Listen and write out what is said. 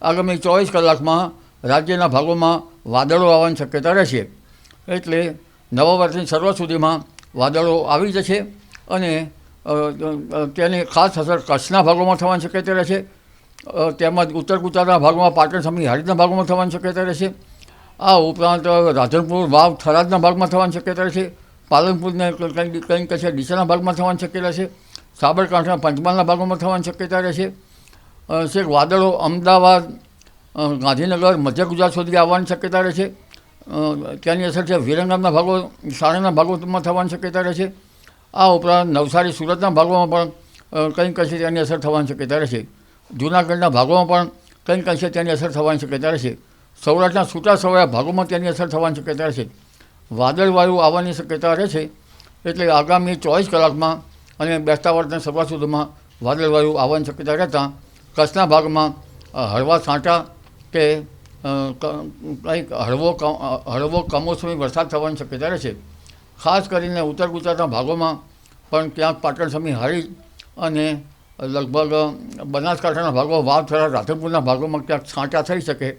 આગામી 24 કલાકમાં રાજ્યના ભાગોમાં વાદળો આવવાની શક્યતા રહેશે. એટલે નવા વર્ષની શરૂઆત સુધીમાં વાદળો આવી જશે અને તેની ખાસ અસર કચ્છના ભાગોમાં થવાની શક્યતા રહેશે. તેમજ ઉત્તર ગુજરાતના ભાગોમાં પાટણ સમી હારીજના ભાગોમાં થવાની શક્યતા રહેશે. આ ઉપરાંત રાધનપુર વાવ થરાદના ભાગમાં થવાની શક્યતા રહેશે. પાલનપુરને કંઈક કશે ડીસાના ભાગમાં થવાની શક્યતા રહેશે. સાબરકાંઠા પંચમહાલના ભાગોમાં થવાની શક્યતા રહેશે. છેક વાદળો અમદાવાદ ગાંધીનગર મધ્ય ગુજરાત સુધી આવવાની શક્યતા રહેશે. ત્યાંની અસર છે વિરંગામના ભાગો સાણંદના ભાગોમાં થવાની શક્યતા રહેશે. આ ઉપરાંત નવસારી સુરતના ભાગોમાં પણ કંઈક કશે તેની અસર થવાની શક્યતા રહેશે. જૂનાગઢના ભાગોમાં પણ કંઈક કશે તેની અસર થવાની શક્યતા રહેશે. સૌરાષ્ટ્રના છૂટાછવાયા ભાગોમાં તેની અસર થવાની શક્યતા રહેશે. વાદળવાયુ આવવાની શક્યતા રહેશે. એટલે આગામી 24 કલાકમાં અને બેસતા વર્ષની શરૂઆત સુધીમાં વાદળવાયુ આવવાની શક્યતા રહેતા કચ્છના ભાગમાં હળવા છાંટા કે કંઈક હળવો કમોસમી વરસાદ થવાની શક્યતા રહેશે. ખાસ કરીને ઉત્તર ગુજરાતના ભાગોમાં પણ ક્યાંક પાટણ સમી હારીજ અને લગભગ બનાસકાંઠાના ભાગો વાવ થરા રાધનપુરના ભાગોમાં ક્યાંક છાંટા થઈ શકે